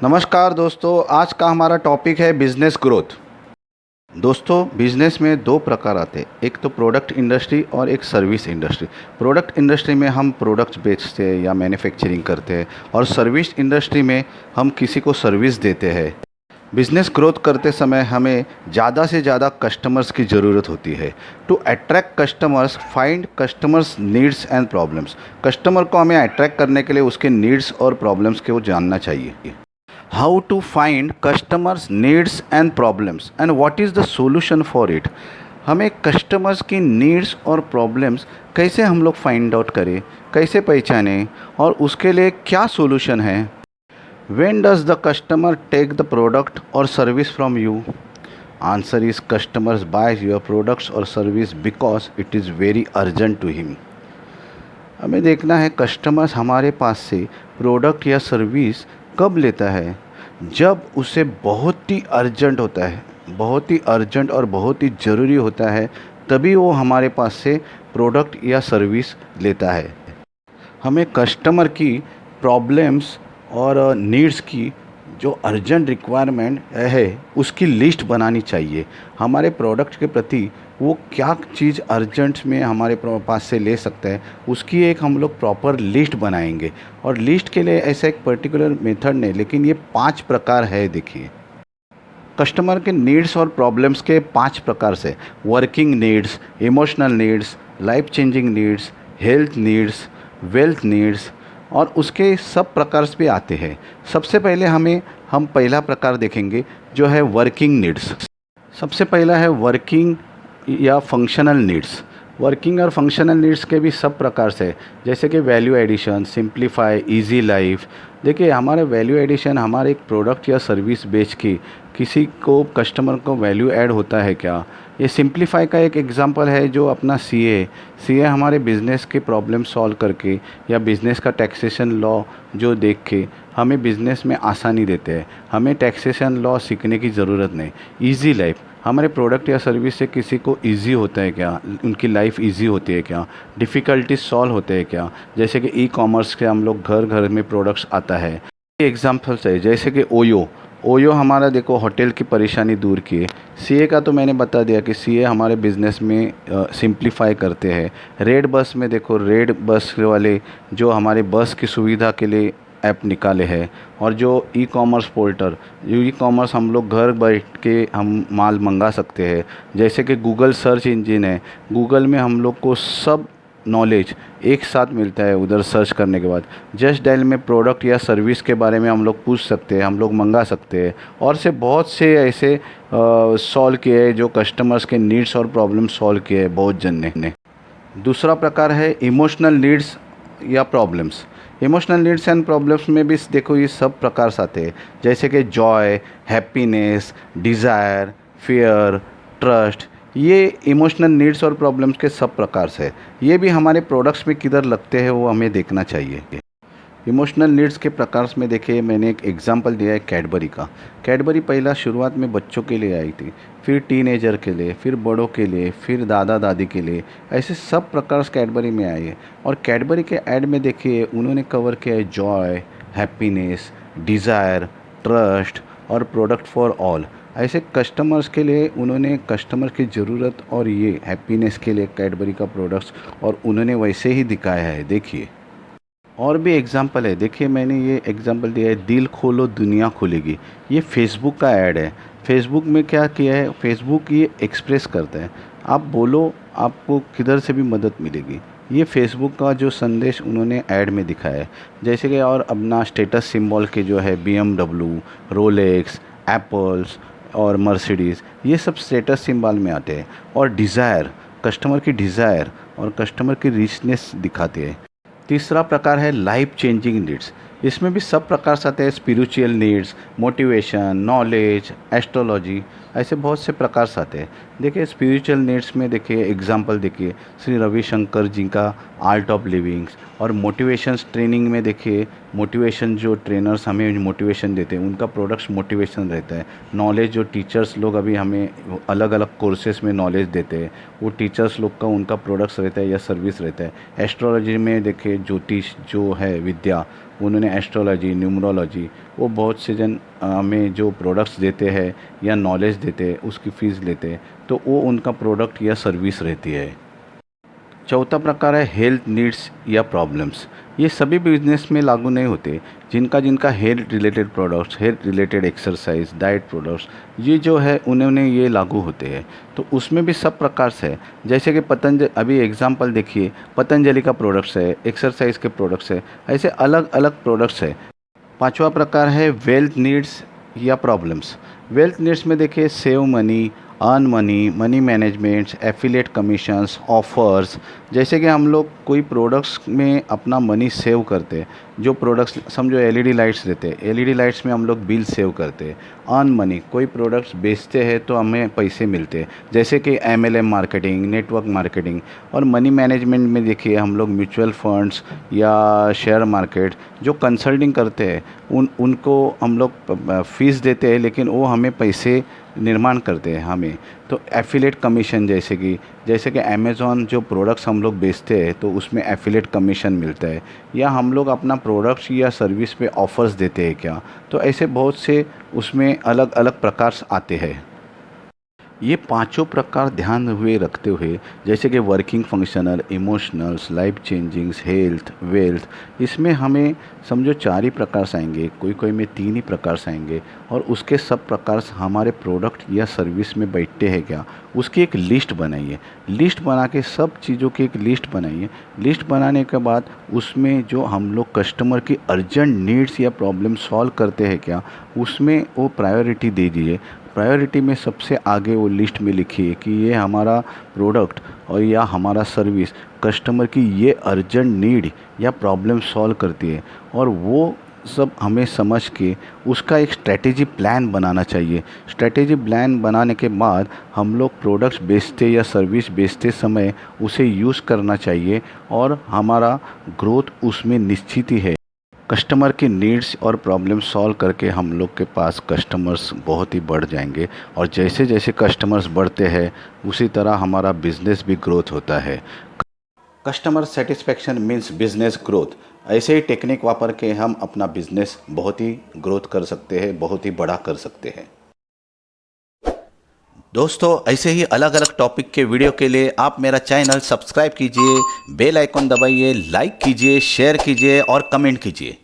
नमस्कार दोस्तों, आज का हमारा टॉपिक है बिजनेस ग्रोथ। दोस्तों, बिजनेस में दो प्रकार आते हैं, एक तो प्रोडक्ट इंडस्ट्री और एक सर्विस इंडस्ट्री। प्रोडक्ट इंडस्ट्री में हम प्रोडक्ट्स बेचते हैं या मैन्युफैक्चरिंग करते हैं, और सर्विस इंडस्ट्री में हम किसी को सर्विस देते हैं। बिजनेस ग्रोथ करते समय हमें ज़्यादा से ज़्यादा कस्टमर्स की ज़रूरत होती है। To attract customers, find customers needs and problems. Customer को हमें अट्रैक्ट करने के लिए उसके नीड्स और प्रॉब्लम्स को जानना चाहिए। How to find customers needs and problems and what is the solution for it। हमें कस्टमर्स की नीड्स और प्रॉब्लम्स कैसे हम लोग फाइंड आउट करें, कैसे पहचानें और उसके लिए क्या सोल्यूशन है। When does the customer take the product or service from you? Answer is customers buys your products or service because it is very urgent to him। हमें देखना है कस्टमर्स हमारे पास से प्रोडक्ट या सर्विस कब लेता है, जब उसे बहुत ही अर्जेंट होता है, बहुत ही अर्जेंट और बहुत ही ज़रूरी होता है, तभी वो हमारे पास से प्रोडक्ट या सर्विस लेता है। हमें कस्टमर की प्रॉब्लम्स और नीड्स की जो अर्जेंट रिक्वायरमेंट है उसकी लिस्ट बनानी चाहिए। हमारे प्रोडक्ट के प्रति वो क्या चीज़ अर्जेंट में हमारे पास से ले सकता है, उसकी एक हम लोग प्रॉपर लिस्ट बनाएंगे। और लिस्ट के लिए ऐसा एक पर्टिकुलर मेथड नहीं, लेकिन ये 5 प्रकार है। देखिए, कस्टमर के नीड्स और प्रॉब्लम्स के 5 प्रकार से: working needs, emotional needs, life changing needs, health needs, wealth needs, और उसके सब प्रकार भी आते हैं। सबसे पहले हम पहला प्रकार देखेंगे जो है वर्किंग नीड्स। सबसे पहला है वर्किंग या फंक्शनल नीड्स। वर्किंग और फंक्शनल नीड्स के भी सब प्रकार से, जैसे कि value addition, simplify, easy life. देखिए, हमारे वैल्यू एडिशन, हमारे एक प्रोडक्ट या सर्विस बेच के किसी को, कस्टमर को वैल्यू ऐड होता है क्या। ये सिंप्लीफाई का एक एग्जांपल है, जो अपना सीए हमारे बिज़नेस के प्रॉब्लम सॉल्व करके या बिज़नेस का टैक्सेशन लॉ जो देख के हमें बिज़नेस में आसानी देते हैं। हमें टैक्सेशन लॉ सीखने की ज़रूरत नहीं। इजी लाइफ, हमारे प्रोडक्ट या सर्विस से किसी को इजी होता है क्या, उनकी लाइफ इजी होती है क्या, डिफ़िकल्टीज सॉल्व होते हैं क्या। जैसे कि ई कॉमर्स के हम लोग घर घर में प्रोडक्ट्स आता है। एग्जाम्पल्स है, जैसे कि ओयो हमारा देखो होटल की परेशानी दूर किए। सीए का तो मैंने बता दिया कि सीए हमारे बिज़नेस में सिंप्लीफाई करते हैं। रेड बस में देखो, रेड बस वाले जो हमारे बस की सुविधा के लिए ऐप निकाले हैं। और जो ई कॉमर्स पोर्टल, जो ई कॉमर्स हम लोग घर बैठ के हम माल मंगा सकते हैं। जैसे कि गूगल सर्च इंजन है, गूगल में हम लोग को सब नॉलेज एक साथ मिलता है। उधर सर्च करने के बाद जस्ट डायल में प्रोडक्ट या सर्विस के बारे में हम लोग पूछ सकते हैं, हम लोग मंगा सकते हैं। और से बहुत से ऐसे सॉल्व किए हैं जो कस्टमर्स के नीड्स और प्रॉब्लम सॉल्व किए हैं बहुत जन ने। दूसरा प्रकार है इमोशनल नीड्स या problems. Emotional needs and problems में भी देखो ये सब प्रकार से आते हैं, जैसे कि Joy, happiness, desire, fear, trust. ये इमोशनल नीड्स और प्रॉब्लम्स के सब प्रकार से, ये भी हमारे प्रोडक्ट्स में किधर लगते हैं वो हमें देखना चाहिए। इमोशनल नीड्स के प्रकार में देखिए, मैंने एक एग्जांपल दिया है कैडबरी का। कैडबरी पहला शुरुआत में बच्चों के लिए आई थी, फिर टीनेजर के लिए, फिर बड़ों के लिए, फिर दादा दादी के लिए, ऐसे सब प्रकार कैडबरी में आई है। और कैडबरी के ऐड में देखिए उन्होंने कवर किया है जॉय, हैप्पीनेस, डिज़ायर, ट्रस्ट और प्रोडक्ट फॉर ऑल। ऐसे कस्टमर्स के लिए उन्होंने कस्टमर की ज़रूरत और ये हैप्पीनेस के लिए कैडबरी का प्रोडक्ट्स, और उन्होंने वैसे ही दिखाया है। देखिए, और भी एग्जांपल है। देखिए, मैंने ये एग्जांपल दिया है, दिल खोलो दुनिया खुलेगी। ये फेसबुक का ऐड है। फेसबुक में क्या किया है, फेसबुक ये एक्सप्रेस करता है, आप बोलो आपको किधर से भी मदद मिलेगी। ये फेसबुक का जो संदेश उन्होंने ऐड में दिखाया है। जैसे कि और अपना स्टेटस सिंबल के जो है BMW, रोलेक्स, एप्पल्स और मर्सिडीज़, ये सब स्टेटस सिंबल में आते हैं। और डिज़ायर, कस्टमर की डिज़ायर और कस्टमर की रिचनेस दिखाते हैं। तीसरा प्रकार है लाइफ चेंजिंग नीड्स। इसमें भी सब प्रकार से आते हैं, spiritual needs, motivation, knowledge, astrology, ऐसे बहुत से प्रकार से आते हैं। देखिए, स्पिरिचुअल नीड्स में देखिए एग्जांपल देखिए श्री रविशंकर जी का आर्ट ऑफ लिविंग्स। और मोटिवेशंस ट्रेनिंग में देखिए, मोटिवेशन जो ट्रेनर्स हमें मोटिवेशन देते हैं उनका प्रोडक्ट्स मोटिवेशन रहता है। नॉलेज जो टीचर्स लोग अभी हमें अलग अलग कोर्सेज में नॉलेज देते हैं, वो टीचर्स लोग का उनका प्रोडक्ट्स रहता है या सर्विस रहता है। एस्ट्रोलॉजी में देखिए ज्योतिष जो है विद्या, उन्होंने एस्ट्रोलॉजी, न्यूमरोलॉजी, वो बहुत से जन हमें जो प्रोडक्ट्स देते हैं या नॉलेज देते हैं उसकी फ़ीस लेते हैं, तो वो उनका प्रोडक्ट या सर्विस रहती है। चौथा प्रकार है हेल्थ नीड्स या प्रॉब्लम्स। ये सभी बिजनेस में लागू नहीं होते। जिनका जिनका health related products, health related exercise, diet products, ये जो है उन्होंने ये लागू होते हैं। तो उसमें भी सब प्रकार से है। जैसे कि पतंजलि, अभी एग्जांपल देखिए, पतंजलि का प्रोडक्ट्स है, एक्सरसाइज के प्रोडक्ट्स है, ऐसे अलग अलग प्रोडक्ट्स है। पांचवा प्रकार है वेल्थ नीड्स या प्रॉब्लम्स। वेल्थ नीड्स में देखिए save money, earn money, money managements, affiliate commissions, offers. जैसे कि हम लोग कोई प्रोडक्ट्स में अपना मनी सेव करते हैं, जो प्रोडक्ट्स समझो एलईडी लाइट्स देते हैं, एलईडी लाइट्स में हम लोग बिल सेव करते हैं। अर्न मनी, कोई प्रोडक्ट्स बेचते हैं तो हमें पैसे मिलते हैं, जैसे कि एमएलएम मार्केटिंग, नेटवर्क मार्केटिंग। और मनी मैनेजमेंट में देखिए हम लोग म्यूचुअल फंड्स या शेयर मार्केट जो कंसल्टिंग करते हैं उनको हम लोग फ़ीस देते हैं, लेकिन वो हमें पैसे निर्माण करते हैं हमें। तो एफिलिएट कमीशन, जैसे कि अमेज़ॉन जो प्रोडक्ट्स हम लोग बेचते हैं तो उसमें एफिलिएट कमीशन मिलता है, या हम लोग अपना प्रोडक्ट्स या सर्विस पे ऑफ़र्स देते हैं क्या। तो ऐसे बहुत से उसमें अलग अलग प्रकार आते हैं। ये पांचों प्रकार ध्यान हुए रखते हुए, जैसे कि working functional, emotionals, life changings, health, wealth, इसमें हमें समझो 4 ही प्रकार आएंगे, कोई कोई में 3 ही प्रकार आएंगे। और उसके सब प्रकार हमारे प्रोडक्ट या सर्विस में बैठते हैं क्या, उसकी एक लिस्ट बनाइए। लिस्ट बना के सब चीज़ों की एक लिस्ट बनाइए। लिस्ट बनाने के बाद उसमें जो हम लोग कस्टमर की अर्जेंट नीड्स या प्रॉब्लम सॉल्व करते हैं क्या, उसमें वो प्रायोरिटी दे दीजिए। प्रायोरिटी में सबसे आगे वो लिस्ट में लिखिए कि ये हमारा प्रोडक्ट और या हमारा सर्विस कस्टमर की ये अर्जेंट नीड या प्रॉब्लम सॉल्व करती है। और वो सब हमें समझ के उसका एक स्ट्रेटेजी प्लान बनाना चाहिए। स्ट्रेटेजी प्लान बनाने के बाद हम लोग प्रोडक्ट्स बेचते या सर्विस बेचते समय उसे यूज़ करना चाहिए, और हमारा ग्रोथ उसमें निश्चित ही है। कस्टमर की नीड्स और प्रॉब्लम सॉल्व करके हम लोग के पास कस्टमर्स बहुत ही बढ़ जाएंगे, और जैसे जैसे कस्टमर्स बढ़ते हैं उसी तरह हमारा बिजनेस भी ग्रोथ होता है। Customer satisfaction means business growth. ऐसे ही टेक्निक वापर के हम अपना बिजनेस बहुत ही ग्रोथ कर सकते हैं, बहुत ही बड़ा कर सकते हैं। दोस्तों, ऐसे ही अलग अलग टॉपिक के वीडियो के लिए आप मेरा चैनल सब्सक्राइब कीजिए, बेल आइकन दबाइए, लाइक कीजिए, शेयर कीजिए और कमेंट कीजिए।